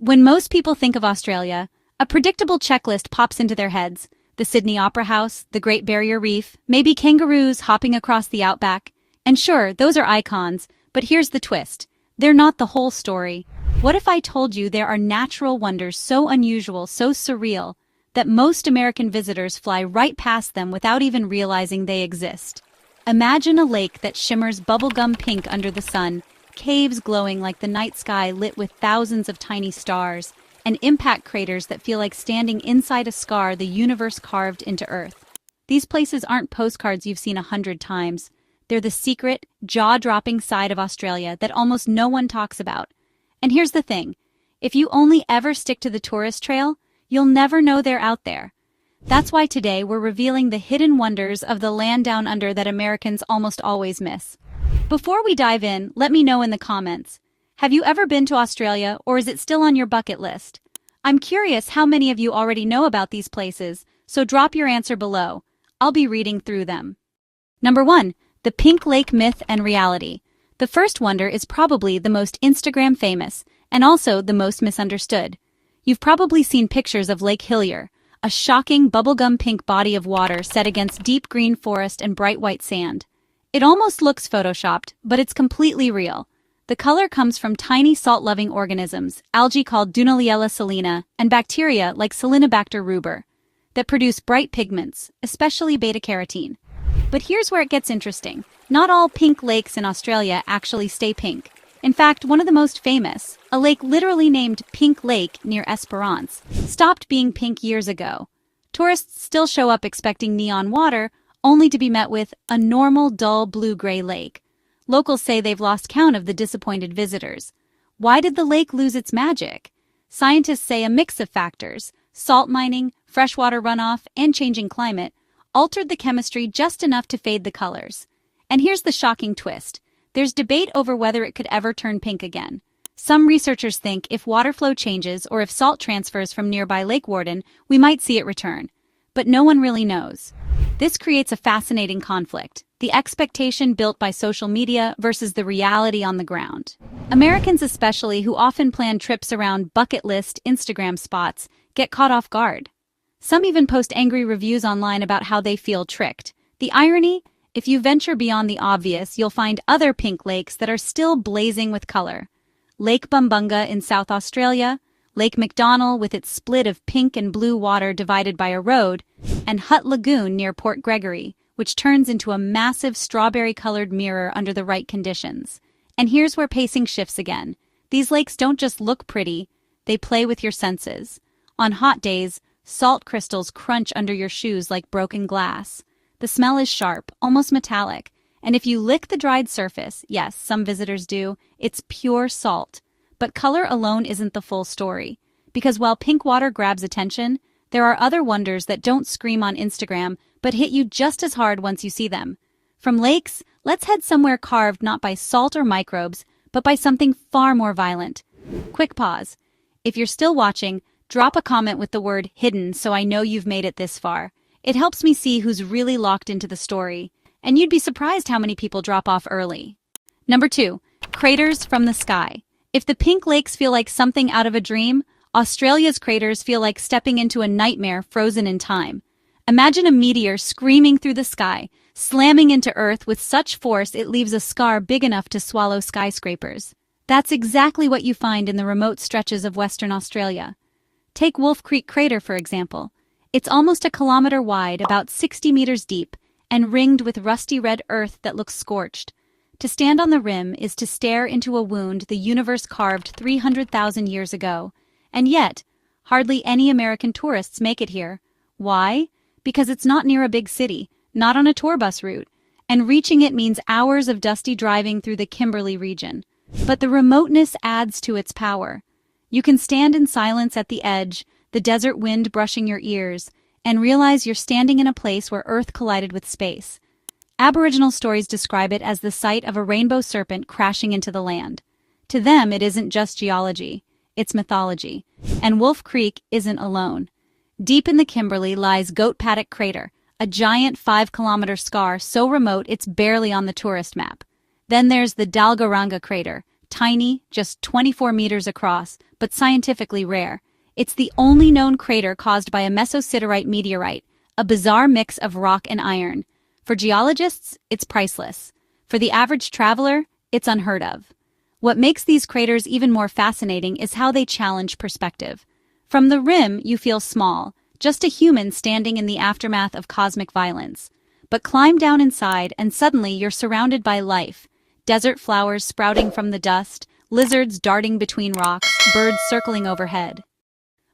When most people think of Australia, a predictable checklist pops into their heads. The Sydney Opera House, the Great Barrier Reef, maybe kangaroos hopping across the outback. And sure, those are icons, but here's the twist. They're not the whole story. What if I told you there are natural wonders so unusual, so surreal, that most American visitors fly right past them without even realizing they exist? Imagine a lake that shimmers bubblegum pink under the sun, caves glowing like the night sky lit with thousands of tiny stars, and impact craters that feel like standing inside a scar the universe carved into Earth. These places aren't postcards you've seen 100 times. They're the secret, jaw-dropping side of Australia that almost no one talks about. And here's the thing. If you only ever stick to the tourist trail, you'll never know they're out there. That's why today we're revealing the hidden wonders of the land down under that Americans almost always miss. Before we dive in, let me know in the comments. Have you ever been to Australia, or is it still on your bucket list? I'm curious how many of you already know about these places, so drop your answer below. I'll be reading through them. Number 1. The Pink Lake Myth and Reality. The first wonder is probably the most Instagram famous, and also the most misunderstood. You've probably seen pictures of Lake Hillier, a shocking bubblegum pink body of water set against deep green forest and bright white sand. It almost looks photoshopped, but it's completely real. The color comes from tiny salt-loving organisms, algae called Dunaliella salina, and bacteria like Salinobacter ruber, that produce bright pigments, especially beta-carotene. But here's where it gets interesting. Not all pink lakes in Australia actually stay pink. In fact, one of the most famous, a lake literally named Pink Lake near Esperance, stopped being pink years ago. Tourists still show up expecting neon water, only to be met with a normal, dull blue-gray lake. Locals say they've lost count of the disappointed visitors. Why did the lake lose its magic? Scientists say a mix of factors, salt mining, freshwater runoff, and changing climate, altered the chemistry just enough to fade the colors. And here's the shocking twist. There's debate over whether it could ever turn pink again. Some researchers think if water flow changes or if salt transfers from nearby Lake Warden, we might see it return. But no one really knows. This creates a fascinating conflict, the expectation built by social media versus the reality on the ground. Americans especially, who often plan trips around bucket list Instagram spots, get caught off guard. Some even post angry reviews online about how they feel tricked. The irony? If you venture beyond the obvious, you'll find other pink lakes that are still blazing with color. Lake Bumbunga in South Australia, Lake McDonnell with its split of pink and blue water divided by a road, and Hutt Lagoon near Port Gregory, which turns into a massive strawberry-colored mirror under the right conditions. And here's where pacing shifts again. These lakes don't just look pretty, they play with your senses. On hot days, salt crystals crunch under your shoes like broken glass. The smell is sharp, almost metallic, and if you lick the dried surface, yes, some visitors do, it's pure salt. But color alone isn't the full story, because while pink water grabs attention, there are other wonders that don't scream on Instagram but hit you just as hard once you see them. From lakes, let's head somewhere carved not by salt or microbes, but by something far more violent. Quick pause. If you're still watching, drop a comment with the word hidden so I know you've made it this far. It helps me see who's really locked into the story, and you'd be surprised how many people drop off early. Number 2, craters from the sky. If the pink lakes feel like something out of a dream, Australia's craters feel like stepping into a nightmare frozen in time. Imagine a meteor screaming through the sky, slamming into Earth with such force it leaves a scar big enough to swallow skyscrapers. That's exactly what you find in the remote stretches of Western Australia. Take Wolf Creek Crater, for example. It's almost a kilometer wide, about 60 meters deep, and ringed with rusty red earth that looks scorched. To stand on the rim is to stare into a wound the universe carved 300,000 years ago. And yet, hardly any American tourists make it here. Why? Because it's not near a big city, not on a tour bus route, and reaching it means hours of dusty driving through the Kimberley region. But the remoteness adds to its power. You can stand in silence at the edge, the desert wind brushing your ears, and realize you're standing in a place where Earth collided with space. Aboriginal stories describe it as the site of a rainbow serpent crashing into the land. To them, it isn't just geology, it's mythology. And Wolf Creek isn't alone. Deep in the Kimberley lies Goat Paddock Crater, a giant 5-kilometer scar so remote it's barely on the tourist map. Then there's the Dalgaranga Crater, tiny, just 24 meters across, but scientifically rare. It's the only known crater caused by a mesosiderite meteorite, a bizarre mix of rock and iron. For geologists, it's priceless. For the average traveler, it's unheard of. What makes these craters even more fascinating is how they challenge perspective. From the rim, you feel small, just a human standing in the aftermath of cosmic violence. But climb down inside and suddenly you're surrounded by life. Desert flowers sprouting from the dust, lizards darting between rocks, birds circling overhead.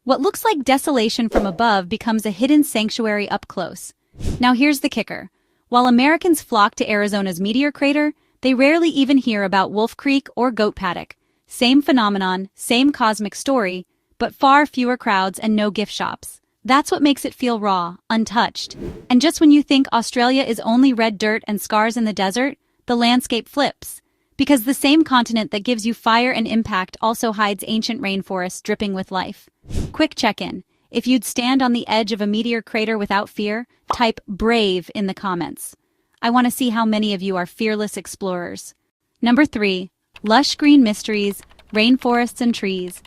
What looks like desolation from above becomes a hidden sanctuary up close. Now here's the kicker. While Americans flock to Arizona's meteor crater, they rarely even hear about Wolf Creek or Goat Paddock. Same phenomenon, same cosmic story, but far fewer crowds and no gift shops. That's what makes it feel raw, untouched. And just when you think Australia is only red dirt and scars in the desert, the landscape flips. Because the same continent that gives you fire and impact also hides ancient rainforests dripping with life. Quick check-in. If you'd stand on the edge of a meteor crater without fear, type brave in the comments. I want to see how many of you are fearless explorers. Number 3. Lush green mysteries, rainforests and trees.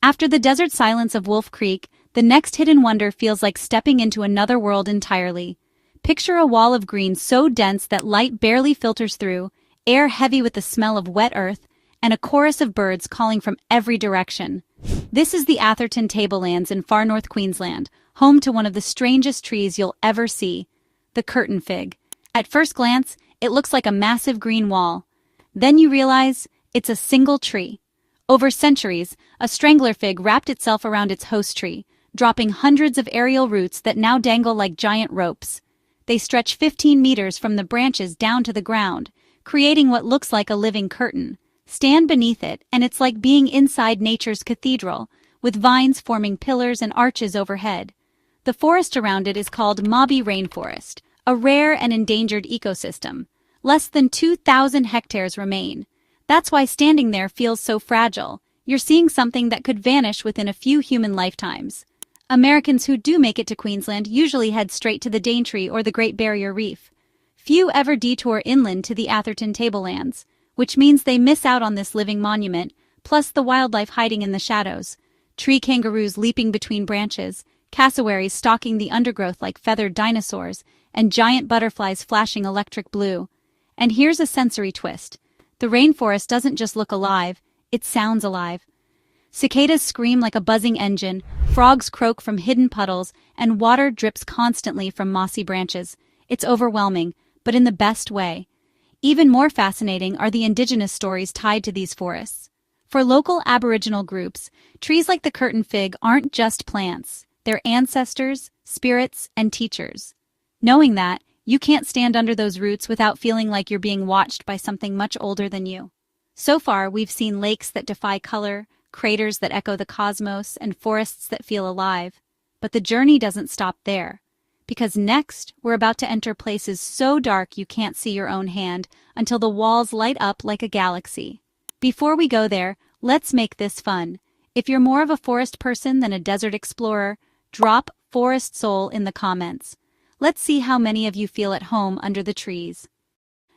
After the desert silence of Wolf Creek, the next hidden wonder feels like stepping into another world entirely. Picture a wall of green so dense that light barely filters through, air heavy with the smell of wet earth, and a chorus of birds calling from every direction. This is the Atherton Tablelands in far north Queensland, home to one of the strangest trees you'll ever see, the curtain fig. At first glance, it looks like a massive green wall. Then you realize it's a single tree. Over centuries, a strangler fig wrapped itself around its host tree, dropping hundreds of aerial roots that now dangle like giant ropes. They stretch 15 meters from the branches down to the ground, creating what looks like a living curtain. Stand beneath it, and it's like being inside nature's cathedral, with vines forming pillars and arches overhead. The forest around it is called Mojave Rainforest, a rare and endangered ecosystem. Less than 2,000 hectares remain. That's why standing there feels so fragile. You're seeing something that could vanish within a few human lifetimes. Americans who do make it to Queensland usually head straight to the Daintree or the Great Barrier Reef. Few ever detour inland to the Atherton Tablelands, which means they miss out on this living monument, plus the wildlife hiding in the shadows. Tree kangaroos leaping between branches, cassowaries stalking the undergrowth like feathered dinosaurs, and giant butterflies flashing electric blue. And here's a sensory twist. The rainforest doesn't just look alive, it sounds alive. Cicadas scream like a buzzing engine, frogs croak from hidden puddles, and water drips constantly from mossy branches. It's overwhelming, but in the best way. Even more fascinating are the indigenous stories tied to these forests. For local Aboriginal groups, trees like the curtain fig aren't just plants. They're ancestors, spirits, and teachers. Knowing that, you can't stand under those roots without feeling like you're being watched by something much older than you. So far, we've seen lakes that defy color, craters that echo the cosmos, and forests that feel alive. But the journey doesn't stop there. Because next, we're about to enter places so dark you can't see your own hand until the walls light up like a galaxy. Before we go there, let's make this fun. If you're more of a forest person than a desert explorer, drop Forest Soul in the comments. Let's see how many of you feel at home under the trees.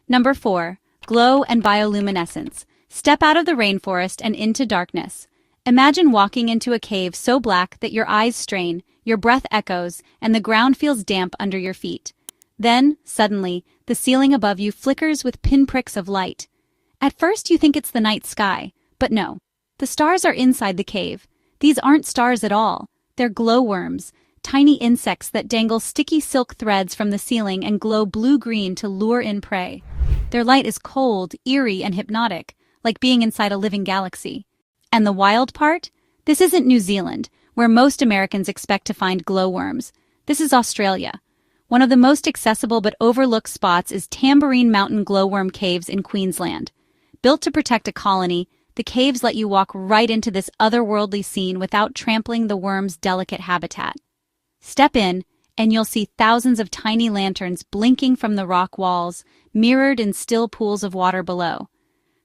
Number 4. Glow and bioluminescence. Step out of the rainforest and into darkness. Imagine walking into a cave so black that your eyes strain, your breath echoes, and the ground feels damp under your feet. Then, suddenly, the ceiling above you flickers with pinpricks of light. At first you think it's the night sky, but no. The stars are inside the cave. These aren't stars at all. They're glowworms, tiny insects that dangle sticky silk threads from the ceiling and glow blue-green to lure in prey. Their light is cold, eerie, and hypnotic, like being inside a living galaxy. And the wild part? This isn't New Zealand, where most Americans expect to find glowworms. This is Australia. One of the most accessible but overlooked spots is Tambourine Mountain Glowworm Caves in Queensland. Built to protect a colony, the caves let you walk right into this otherworldly scene without trampling the worm's delicate habitat. Step in, and you'll see thousands of tiny lanterns blinking from the rock walls, mirrored in still pools of water below.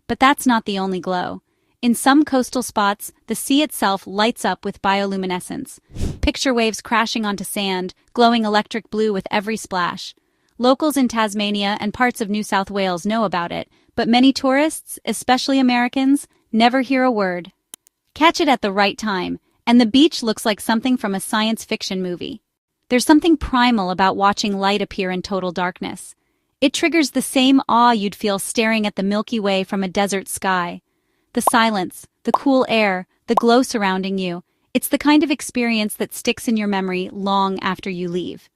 But that's not the only glow. In some coastal spots, the sea itself lights up with bioluminescence. Picture waves crashing onto sand, glowing electric blue with every splash. Locals in Tasmania and parts of New South Wales know about it, but many tourists, especially Americans, never hear a word. Catch it at the right time, and the beach looks like something from a science fiction movie. There's something primal about watching light appear in total darkness. It triggers the same awe you'd feel staring at the Milky Way from a desert sky. The silence, the cool air, the glow surrounding you, it's the kind of experience that sticks in your memory long after you leave.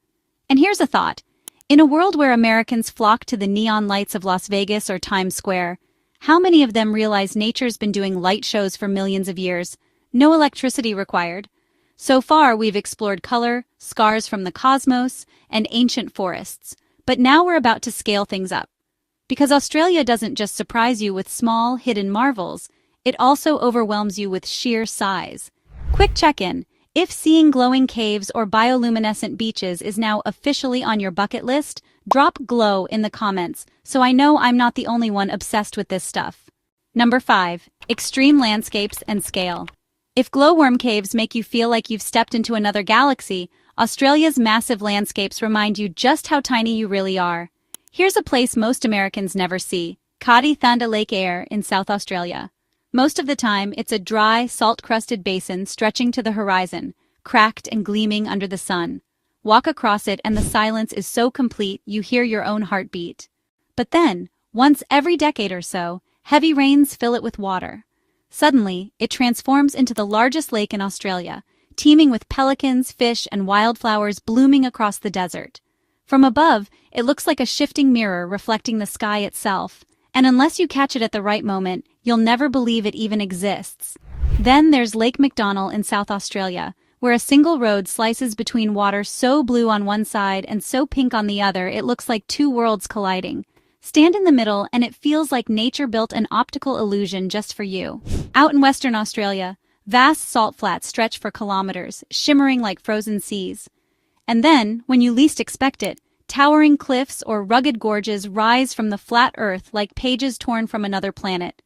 And here's a thought. In a world where Americans flock to the neon lights of Las Vegas or Times Square, how many of them realize nature's been doing light shows for millions of years? No electricity required. So far, we've explored color, scars from the cosmos, and ancient forests. But now we're about to scale things up. Because Australia doesn't just surprise you with small, hidden marvels, it also overwhelms you with sheer size. Quick check-in. If seeing glowing caves or bioluminescent beaches is now officially on your bucket list, drop glow in the comments so I know I'm not the only one obsessed with this stuff. Number 5. Extreme landscapes and scale. If glowworm caves make you feel like you've stepped into another galaxy, Australia's massive landscapes remind you just how tiny you really are. Here's a place most Americans never see, Kadi Thanda Lake Eyre in South Australia. Most of the time, it's a dry, salt-crusted basin stretching to the horizon, cracked and gleaming under the sun. Walk across it and the silence is so complete you hear your own heartbeat. But then, once every decade or so, heavy rains fill it with water. Suddenly, it transforms into the largest lake in Australia, teeming with pelicans, fish, and wildflowers blooming across the desert. From above, it looks like a shifting mirror reflecting the sky itself. And unless you catch it at the right moment, you'll never believe it even exists. Then there's Lake McDonnell in South Australia, where a single road slices between water so blue on one side and so pink on the other it looks like two worlds colliding. Stand in the middle and it feels like nature built an optical illusion just for you. Out in Western Australia, vast salt flats stretch for kilometers, shimmering like frozen seas. And then, when you least expect it, towering cliffs or rugged gorges rise from the flat earth like pages torn from another planet.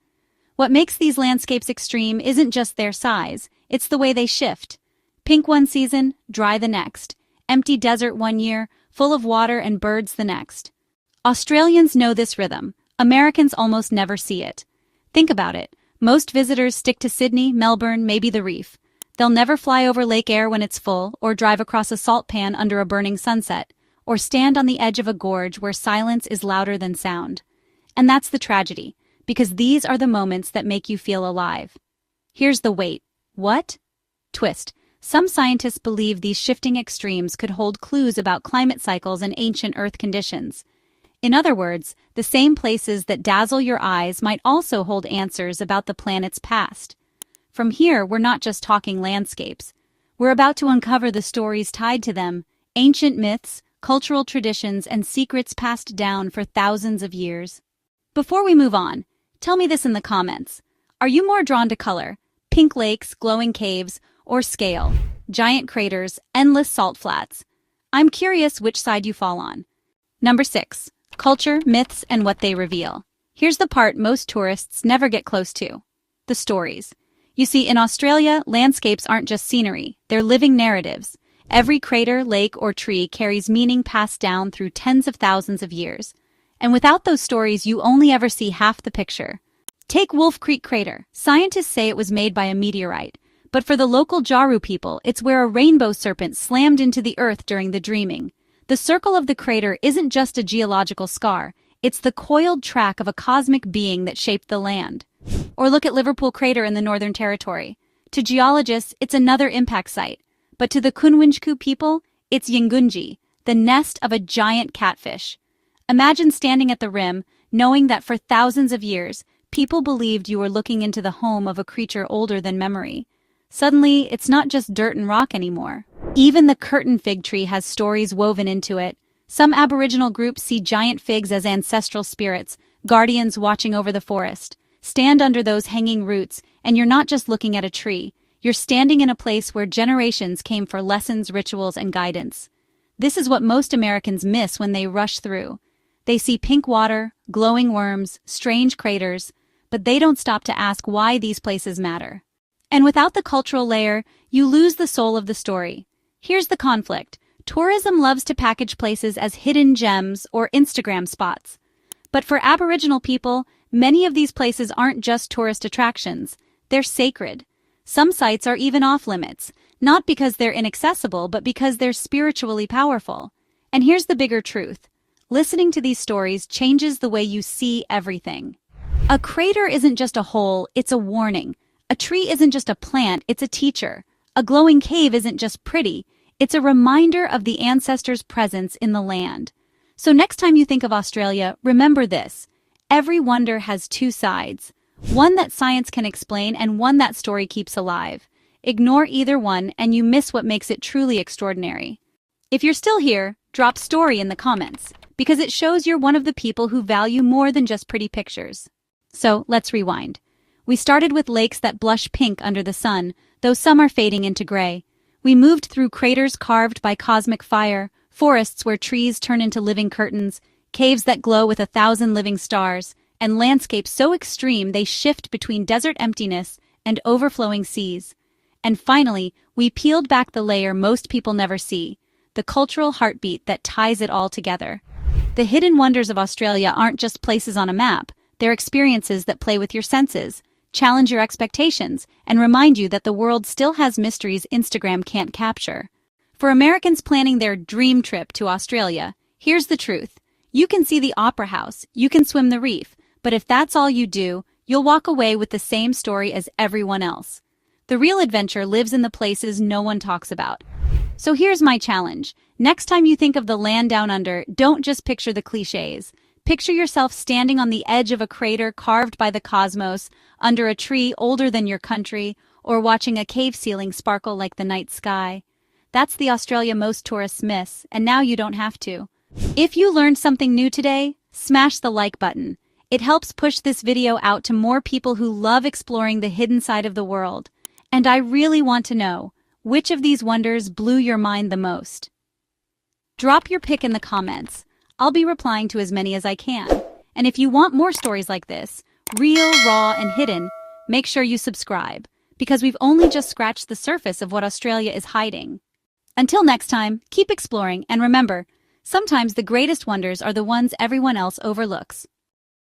What makes these landscapes extreme isn't just their size, it's the way they shift. Pink one season, dry the next. Empty desert one year, full of water and birds the next. Australians know this rhythm. Americans almost never see it. Think about it. Most visitors stick to Sydney, Melbourne, maybe the Reef. They'll never fly over Lake Eyre when it's full, or drive across a salt pan under a burning sunset, or stand on the edge of a gorge where silence is louder than sound. And that's the tragedy, because these are the moments that make you feel alive. Here's the wait. What? Twist. Some scientists believe these shifting extremes could hold clues about climate cycles and ancient Earth conditions. In other words, the same places that dazzle your eyes might also hold answers about the planet's past. From here, we're not just talking landscapes. We're about to uncover the stories tied to them, ancient myths, cultural traditions, and secrets passed down for thousands of years. Before we move on, tell me this in the comments. Are you more drawn to color, pink lakes, glowing caves, or scale, giant craters, endless salt flats? I'm curious which side you fall on. Number 6. Culture, myths, and what they reveal. Here's the part most tourists never get close to. The stories. You see, in Australia, landscapes aren't just scenery, they're living narratives. Every crater, lake, or tree carries meaning passed down through tens of thousands of years. And without those stories, you only ever see half the picture. Take Wolf Creek Crater. Scientists say it was made by a meteorite. But for the local Jaru people, it's where a rainbow serpent slammed into the earth during the dreaming. The circle of the crater isn't just a geological scar, it's the coiled track of a cosmic being that shaped the land. Or look at Liverpool Crater in the Northern Territory. To geologists, it's another impact site. But to the Kunwinchku people, it's Yingunji, the nest of a giant catfish. Imagine standing at the rim, knowing that for thousands of years, people believed you were looking into the home of a creature older than memory. Suddenly, it's not just dirt and rock anymore. Even the curtain fig tree has stories woven into it. Some Aboriginal groups see giant figs as ancestral spirits, guardians watching over the forest. Stand under those hanging roots, and you're not just looking at a tree. You're standing in a place where generations came for lessons, rituals, and guidance. This is what most Americans miss when they rush through. They see pink water, glowing worms, strange craters, but they don't stop to ask why these places matter. And without the cultural layer, you lose the soul of the story. Here's the conflict. Tourism loves to package places as hidden gems or Instagram spots. But for Aboriginal people, many of these places aren't just tourist attractions. They're sacred. Some sites are even off-limits, not because they're inaccessible but because they're spiritually powerful. And here's the bigger truth. Listening to these stories changes the way you see everything. A crater isn't just a hole, it's a warning. A tree isn't just a plant, it's a teacher. A glowing cave isn't just pretty, it's a reminder of the ancestors' presence in the land. So next time you think of Australia, remember this. Every wonder has two sides. One that science can explain and one that story keeps alive. Ignore either one and you miss what makes it truly extraordinary. If you're still here, drop story in the comments, because it shows you're one of the people who value more than just pretty pictures. So let's rewind. We started with lakes that blush pink under the sun, though some are fading into gray. We moved through craters carved by cosmic fire, forests where trees turn into living curtains, caves that glow with 1,000 living stars, and landscapes so extreme they shift between desert emptiness and overflowing seas. And finally, we peeled back the layer most people never see, the cultural heartbeat that ties it all together. The hidden wonders of Australia aren't just places on a map, they're experiences that play with your senses, challenge your expectations, and remind you that the world still has mysteries Instagram can't capture. For Americans planning their dream trip to Australia, here's the truth. You can see the Opera House, you can swim the reef, but if that's all you do, you'll walk away with the same story as everyone else. The real adventure lives in the places no one talks about. So here's my challenge. Next time you think of the land down under, don't just picture the cliches. Picture yourself standing on the edge of a crater carved by the cosmos, under a tree older than your country, or watching a cave ceiling sparkle like the night sky. That's the Australia most tourists miss, and now you don't have to. If you learned something new today, smash the like button. It helps push this video out to more people who love exploring the hidden side of the world. And I really want to know, which of these wonders blew your mind the most? Drop your pick in the comments. I'll be replying to as many as I can. And if you want more stories like this, real, raw, and hidden, make sure you subscribe, because we've only just scratched the surface of what Australia is hiding. Until next time, keep exploring, and remember, sometimes the greatest wonders are the ones everyone else overlooks.